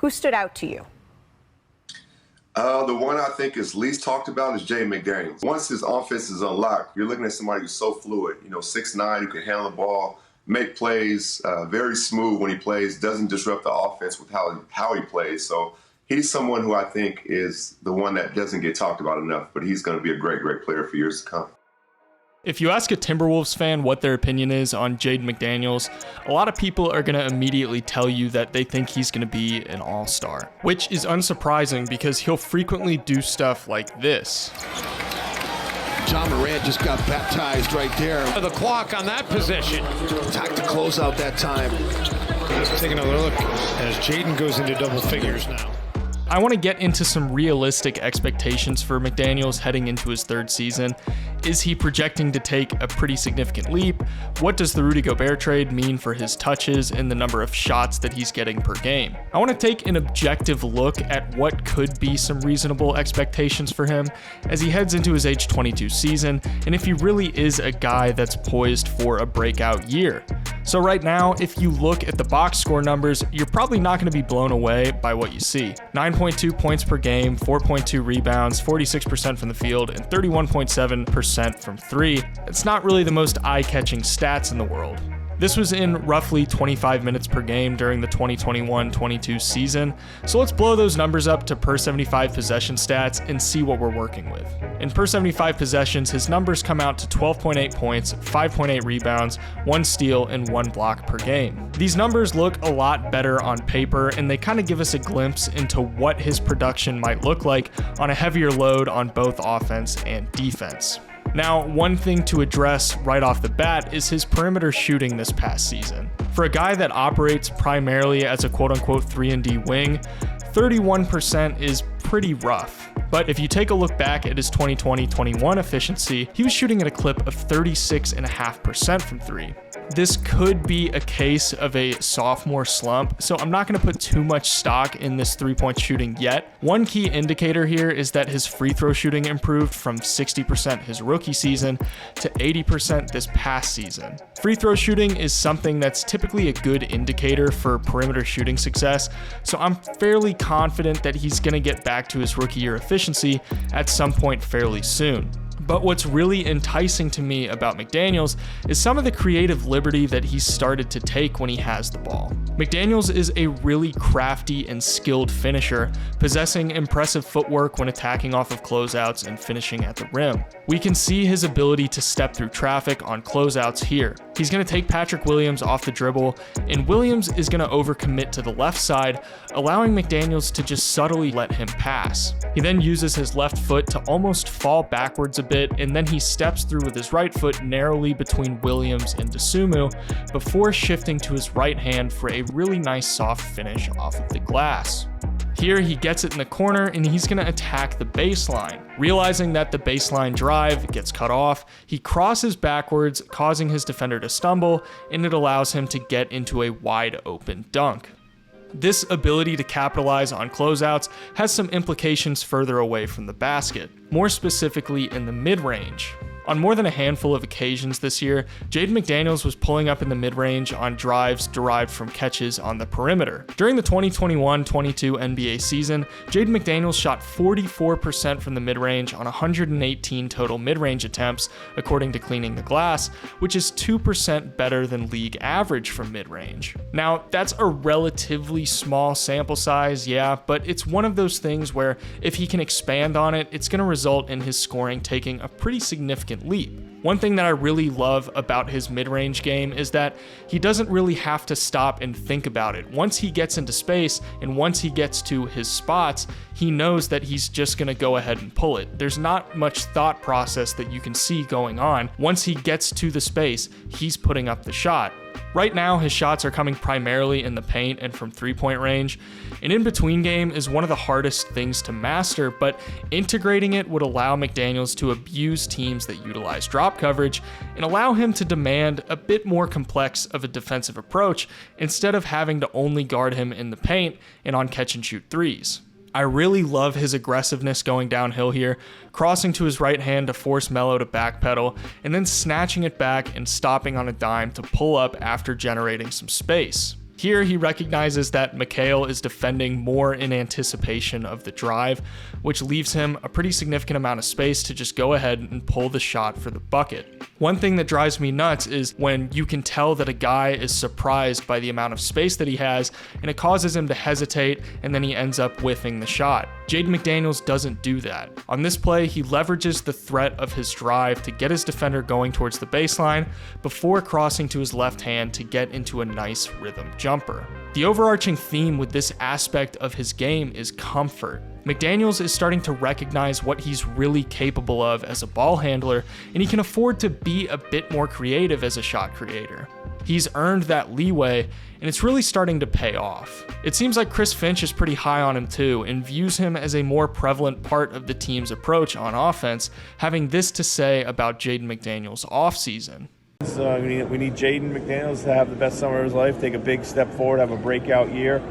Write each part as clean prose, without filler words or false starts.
Who stood out to you? The one I think is least talked about is Jaden McDaniels. Once his offense is unlocked, you're looking at somebody who's so fluid. 6'9", who can handle the ball, make plays, very smooth when he plays, doesn't disrupt the offense with how he plays. So he's someone who I think is the one that doesn't get talked about enough, but he's going to be a great, great player for years to come. If you ask a Timberwolves fan what their opinion is on Jaden McDaniels, a lot of people are going to immediately tell you that they think he's going to be an all-star, which is unsurprising because he'll frequently do stuff like this. John Morant just got baptized right there. The clock on that possession. Attacked the closeout that time. Let's take another look as Jaden goes into double figures now. I want to get into some realistic expectations for McDaniels heading into his third season. Is he projecting to take a pretty significant leap? What does the Rudy Gobert trade mean for his touches and the number of shots that he's getting per game? I want to take an objective look at what could be some reasonable expectations for him as he heads into his age 22 season, and if he really is a guy that's poised for a breakout year. So right now, if you look at the box score numbers, you're probably not going to be blown away by what you see. 9.2 points per game, 4.2 rebounds, 46% from the field, and 31.7% from three. It's not really the most eye-catching stats in the world. This was in roughly 25 minutes per game during the 2021-22 season, so let's blow those numbers up to per 75 possession stats and see what we're working with. In per 75 possessions, his numbers come out to 12.8 points, 5.8 rebounds, 1 steal, and 1 block per game. These numbers look a lot better on paper, and they kind of give us a glimpse into what his production might look like on a heavier load on both offense and defense. Now, one thing to address right off the bat is his perimeter shooting this past season. For a guy that operates primarily as a quote-unquote 3-and-D wing, 31% is pretty rough. But if you take a look back at his 2020-21 efficiency, he was shooting at a clip of 36.5% from three. This could be a case of a sophomore slump, so I'm not going to put too much stock in this three-point shooting yet. One key indicator here is that his free throw shooting improved from 60% his rookie season to 80% this past season. Free throw shooting is something that's typically a good indicator for perimeter shooting success, so I'm fairly confident that he's going to get back to his rookie year efficiency at some point fairly soon. But what's really enticing to me about McDaniels is some of the creative liberty that he's started to take when he has the ball. McDaniels is a really crafty and skilled finisher, possessing impressive footwork when attacking off of closeouts and finishing at the rim. We can see his ability to step through traffic on closeouts here. He's going to take Patrick Williams off the dribble, and Williams is going to overcommit to the left side, allowing McDaniels to just subtly let him pass. He then uses his left foot to almost fall backwards a bit, and then he steps through with his right foot narrowly between Williams and 𝙖𝙗𝙤𝙪 before shifting to his right hand for a really nice soft finish off of the glass. Here he gets it in the corner and he's going to attack the baseline. Realizing that the baseline drive gets cut off, he crosses backwards, causing his defender to stumble, and it allows him to get into a wide open dunk. This ability to capitalize on closeouts has some implications further away from the basket, more specifically in the mid-range. On more than a handful of occasions this year, Jaden McDaniels was pulling up in the mid-range on drives derived from catches on the perimeter. During the 2021-22 NBA season, Jaden McDaniels shot 44% from the mid-range on 118 total mid-range attempts, according to Cleaning the Glass, which is 2% better than league average from mid-range. Now, that's a relatively small sample size, yeah, but it's one of those things where if he can expand on it, it's going to result in his scoring taking a pretty significant leap. One thing that I really love about his mid-range game is that he doesn't really have to stop and think about it. Once he gets into space and once he gets to his spots, he knows that he's just going to go ahead and pull it. There's not much thought process that you can see going on. Once he gets to the space, he's putting up the shot. Right now, his shots are coming primarily in the paint and from three-point range. An in-between game is one of the hardest things to master, but integrating it would allow McDaniels to abuse teams that utilize drop coverage and allow him to demand a bit more complex of a defensive approach instead of having to only guard him in the paint and on catch-and-shoot threes. I really love his aggressiveness going downhill here, crossing to his right hand to force Melo to backpedal, and then snatching it back and stopping on a dime to pull up after generating some space. Here he recognizes that Mikal is defending more in anticipation of the drive, which leaves him a pretty significant amount of space to just go ahead and pull the shot for the bucket. One thing that drives me nuts is when you can tell that a guy is surprised by the amount of space that he has, and it causes him to hesitate, and then he ends up whiffing the shot. Jaden McDaniels doesn't do that. On this play, he leverages the threat of his drive to get his defender going towards the baseline before crossing to his left hand to get into a nice rhythm jumper. The overarching theme with this aspect of his game is comfort. McDaniels is starting to recognize what he's really capable of as a ball handler, and he can afford to be a bit more creative as a shot creator. He's earned that leeway, and it's really starting to pay off. It seems like Chris Finch is pretty high on him too, and views him as a more prevalent part of the team's approach on offense, having this to say about Jaden McDaniels' offseason. We need Jaden McDaniels to have the best summer of his life, take a big step forward, have a breakout year.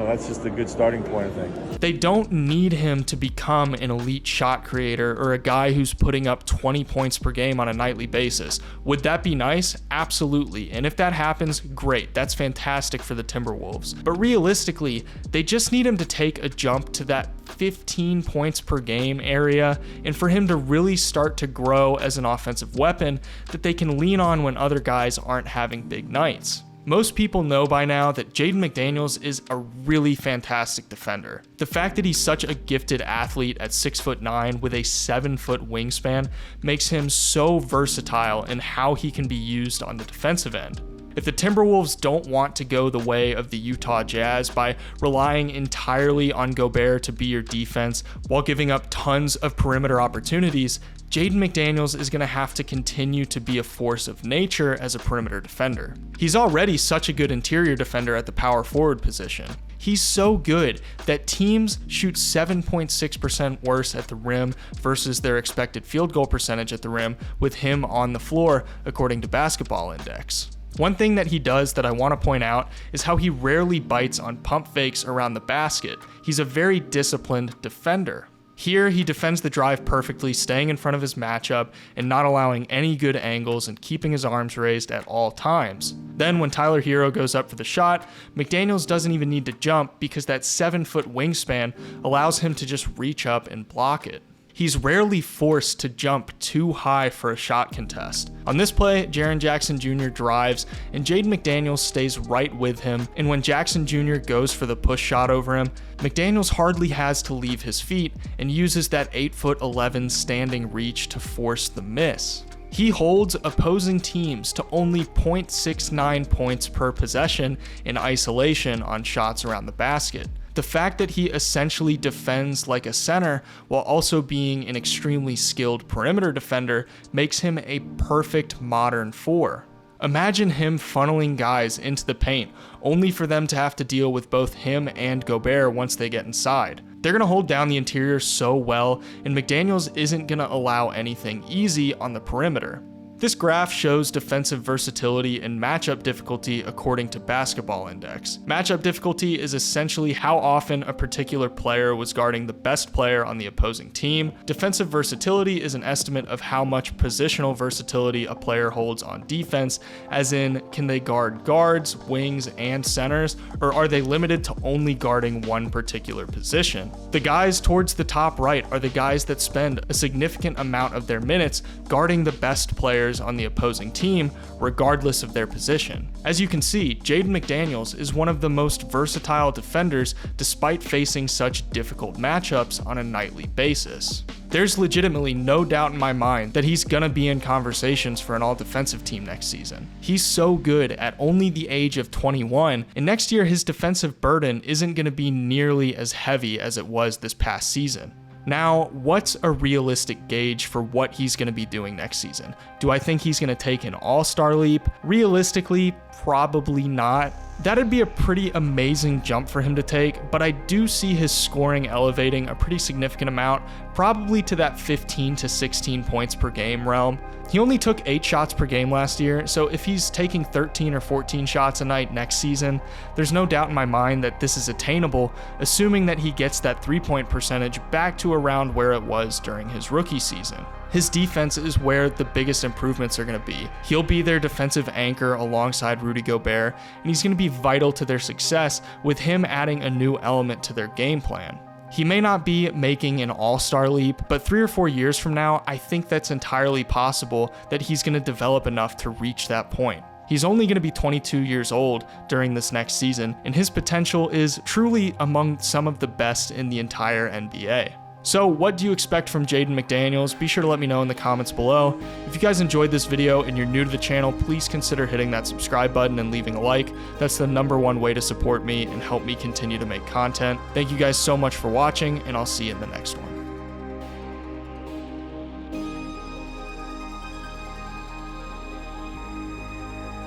That's just a good starting point, I think. They don't need him to become an elite shot creator or a guy who's putting up 20 points per game on a nightly basis. Would that be nice? Absolutely. And if that happens, great. That's fantastic for the Timberwolves. But realistically, they just need him to take a jump to that 15 points per game area, and for him to really start to grow as an offensive weapon that they can lean on when other guys aren't having big nights. Most people know by now that Jaden McDaniels is a really fantastic defender. The fact that he's such a gifted athlete at 6'9" with a 7-foot wingspan makes him so versatile in how he can be used on the defensive end. If the Timberwolves don't want to go the way of the Utah Jazz by relying entirely on Gobert to be your defense while giving up tons of perimeter opportunities, Jaden McDaniels is going to have to continue to be a force of nature as a perimeter defender. He's already such a good interior defender at the power forward position. He's so good that teams shoot 7.6% worse at the rim versus their expected field goal percentage at the rim with him on the floor, according to Basketball Index. One thing that he does that I want to point out is how he rarely bites on pump fakes around the basket. He's a very disciplined defender. Here, he defends the drive perfectly, staying in front of his matchup and not allowing any good angles and keeping his arms raised at all times. Then when Tyler Hero goes up for the shot, McDaniels doesn't even need to jump because that 7-foot wingspan allows him to just reach up and block it. He's rarely forced to jump too high for a shot contest. On this play, Jaren Jackson Jr. drives, and Jaden McDaniels stays right with him, and when Jackson Jr. goes for the push shot over him, McDaniels hardly has to leave his feet and uses that 8'11" standing reach to force the miss. He holds opposing teams to only 0.69 points per possession in isolation on shots around the basket. The fact that he essentially defends like a center while also being an extremely skilled perimeter defender makes him a perfect modern four. Imagine him funneling guys into the paint, only for them to have to deal with both him and Gobert once they get inside. They're going to hold down the interior so well, and McDaniels isn't going to allow anything easy on the perimeter. This graph shows defensive versatility and matchup difficulty according to Basketball Index. Matchup difficulty is essentially how often a particular player was guarding the best player on the opposing team. Defensive versatility is an estimate of how much positional versatility a player holds on defense, as in, can they guard guards, wings, and centers, or are they limited to only guarding one particular position? The guys towards the top right are the guys that spend a significant amount of their minutes guarding the best players on the opposing team, regardless of their position. As you can see, Jaden McDaniels is one of the most versatile defenders despite facing such difficult matchups on a nightly basis. There's legitimately no doubt in my mind that he's gonna be in conversations for an all-defensive team next season. He's so good at only the age of 21, and next year his defensive burden isn't gonna be nearly as heavy as it was this past season. Now, what's a realistic gauge for what he's going to be doing next season? Do I think he's going to take an all-star leap? Realistically, probably not. That'd be a pretty amazing jump for him to take, but I do see his scoring elevating a pretty significant amount, probably to that 15 to 16 points per game realm. He only took 8 shots per game last year, so if he's taking 13 or 14 shots a night next season, there's no doubt in my mind that this is attainable, assuming that he gets that 3-point percentage back to to around where it was during his rookie season. His defense is where the biggest improvements are going to be. He'll be their defensive anchor alongside Rudy Gobert, and he's going to be vital to their success with him adding a new element to their game plan. He may not be making an all-star leap, but 3 or 4 years from now, I think that's entirely possible that he's going to develop enough to reach that point. He's only going to be 22 years old during this next season, and his potential is truly among some of the best in the entire NBA. So what do you expect from Jaden McDaniels? Be sure to let me know in the comments below. If you guys enjoyed this video and you're new to the channel, please consider hitting that subscribe button and leaving a like. That's the #1 way to support me and help me continue to make content. Thank you guys so much for watching, and I'll see you in the next one.